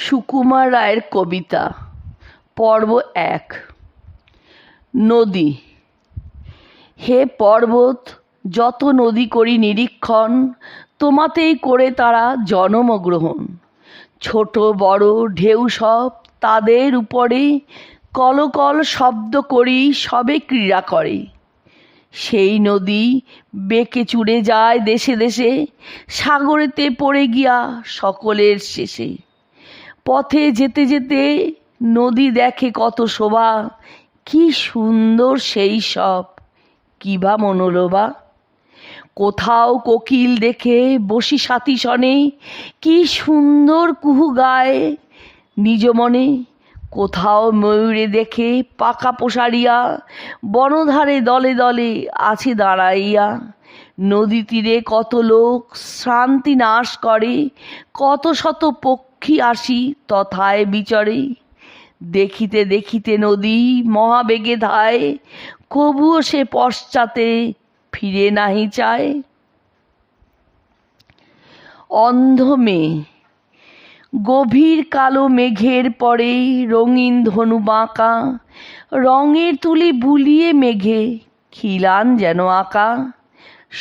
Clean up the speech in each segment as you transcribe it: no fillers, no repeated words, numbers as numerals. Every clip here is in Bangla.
সুকুমার রায়ের কবিতা পর্ব ১। নদী। হে পর্বত, যত নদী করি নিরীক্ষণ, তোমাতেই করে তারা জন্মগ্রহণ। ছোট বড় ঢেউ সব তাদের উপরে, কলকল শব্দ করি সবে ক্রীড়া করে। সেই নদী বেঁকে চুড়ে যায় দেশে দেশে, সাগরেতে পড়ে গিয়া সকলের শেষে। পথে যেতে যেতে নদী দেখে কত শোভা, কি সুন্দর সেই সব, কি বা মনোলোভা। কোথাও কোকিল দেখে বসি সাথী সনে, কি সুন্দর কুহু গায় নিজ মনে। কোথাও ময়ূরে দেখে পাখা প্রসারিয়া, বনধারে দলে দলে আছে দাঁড়াইয়া। নদী তীরে কত লোক শ্রান্তি নাশ করে, কত শত পক্ষী আসি তথায় বিচরে। দেখিতে দেখিতে নদী মহাবেগে ধায়, কবুও সে পশ্চাতে ফিরে নাহি চায়। অন্ধ মেয়ে। গভীর কালো মেঘের পরে রঙিন ধনু বাঁকা, রঙের তুলি বুলিয়ে মেঘে খিলান যেন আঁকা।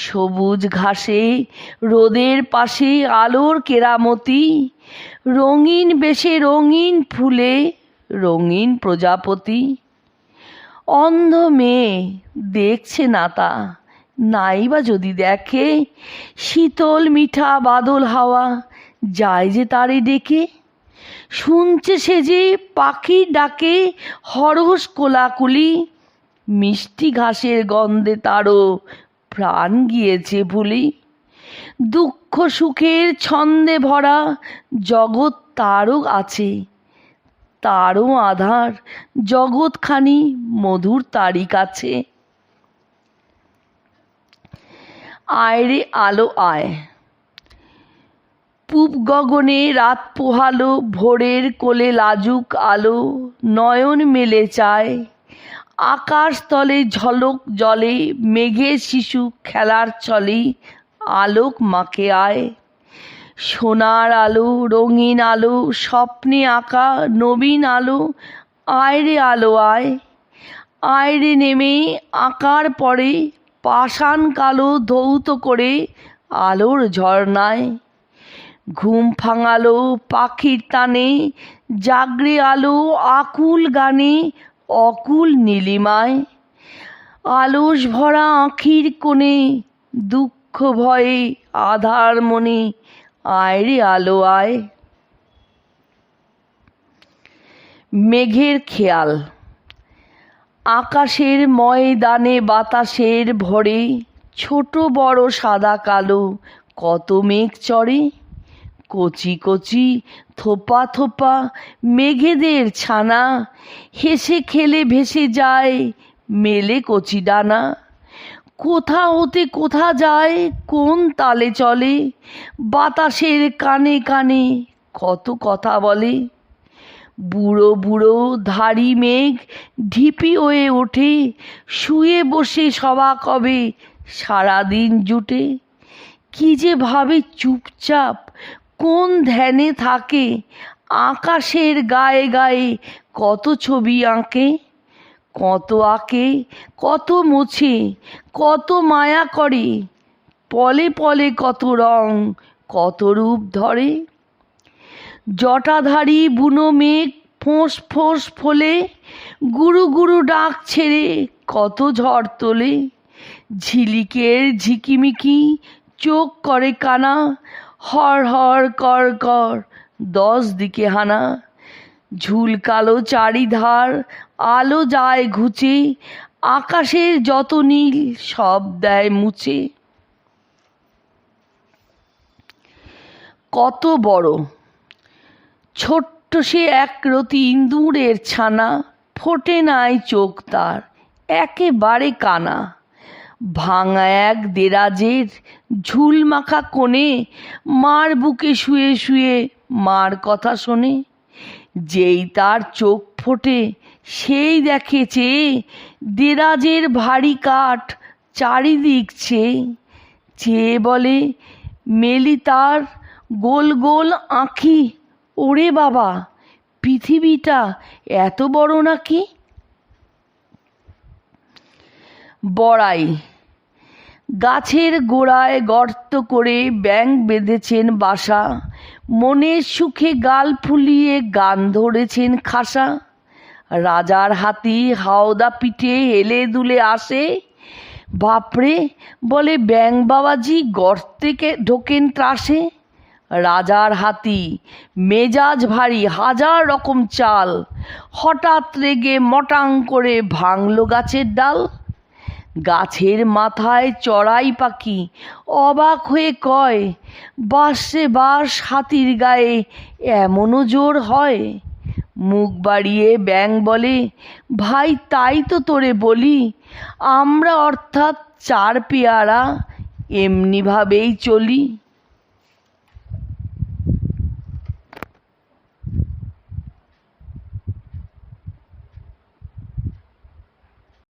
সবুজ ঘাসে রোদের পাশে আলোর কেরামতি, রঙিন বেশে রঙিন ফুলে রঙিন প্রজাপতি। অন্ধ মেয়ে দেখছে না তা, নাই বা যদি দেখে, শীতল মিঠা বাদল হাওয়া যায় যে তারে ডেকে। শুনছে সে যে পাখির ডাকে হরস কোলাকুলি, মিষ্টি ঘাসের গন্ধে তারও প্রাণ গিয়েছে ভুলি। দুঃখ সুখের ছন্দে ভরা জগৎ তারও আছে, তারও আধার জগৎখানি মধুর তারই কাছে। আয় রে আলো আয়। পূব গগনে রাত পোহালো, ভোরের কোলে লাজুক আলো নয়ন মেলে চায়। আকাশ তলে ঝলক জলে মেঘের শিশু খেলার চলে, আলোক মাকে আয়। সোনার আলো রঙিন আলো স্বপ্নে আঁকা নবীন আলো, আয় রে আলো আয়। আয় রে নেমে আঁকার পরে পাষাণ কালো ধৌত করে আলোর ঝর্ণায়। ঘুম ভাঙালো পাখির টানে, জাগরে আলো আকুল গানে অকুল নীলিমায়। আলস ভরা আঁখির কোণে দুঃখ ভয়ে আধার মনে, আয় রে আলো আয়। মেঘের খেয়াল। আকাশের ময়দানে বাতাসের ভরে, ছোট বড় সাদা কালো কত মেঘ চড়ে। কচি কচি থোপা থোপা মেঘেদের ছানা, হেসে খেলে ভেসে যায় মেলে কচি ডানা। কোথা হতে কোথা যায় কোন তালে চলে, বাতাসের কানে কানে কত কথা বলে। বুড়ো বুড়ো ধাড়ি মেঘ ঢিপি হয়ে ওঠে, শুয়ে বসে সভা কবে সারাদিন জুটে। কি যে ভাবে চুপচাপ কোন ধ্যানে থাকে, আকাশের গায়ে গায়ে কত ছবি আঁকে। কত আঁকে কত মোছে কত মায়া করে, পলে পলে কত রং কত রূপ ধরে। জটাধারী বুনো মেঘ ফোঁস ফোঁস ফোলে, গুরু গুরু ডাক ছেড়ে কত ঝড় তোলে। ঝিলিকের ঝিকিমিকি চোখ করে কানা, হর হর কর কর 10 দিকে হানা। ঝুলকালো চারিধার আলো যায় ঘুচে, আকাশের যত নীল সব দেয় মুছে। কত বড়। ছোট্ট সে একরতি ইঁদুরের ছানা, ফোটে নাই চোখ তার একেবারে কানা। ভাঙা এক দেরাজের ঝুল মাখা কোণে, মার বুকে শুয়ে শুয়ে মার কথা শোনে। যেই তার চোখ ফোটে সেই দেখে চেয়ে, দেরাজের ভারী কাঠ চারিদিক চেয়ে। চেয়ে বলে মেলি তার গোল গোল আঁখি, ওরে বাবা, পৃথিবীটা এত বড় নাকি? বড়াই। গাছের গোড়ায় গর্ত করে ব্যাঙ বেঁধেছেন বাসা, মনের সুখে গাল ফুলিয়ে গান ধরেছেন খাসা। রাজার হাতি হাওদা পিঠে হেলে দুলে আসে, বাপরে বলে ব্যাঙ বাবাজি গর্তে ঢোকেন ত্রাসে। রাজার হাতি মেজাজ ভারী, হাজার রকম চাল, হঠাৎ রেগে মটাং করে ভাঙল গাছের ডাল। গাছের মাথায় চড়াই পাখি অবাক হয়ে কয়, বাস রে বাস, হাতির গায়ে এমনও জোর হয়। মুখ বাড়িয়ে ব্যাঙ বলে, ভাই তাই তো তোরে বলি, আমরা অর্থাৎ চার পেয়ারা এমনিভাবেই চলি।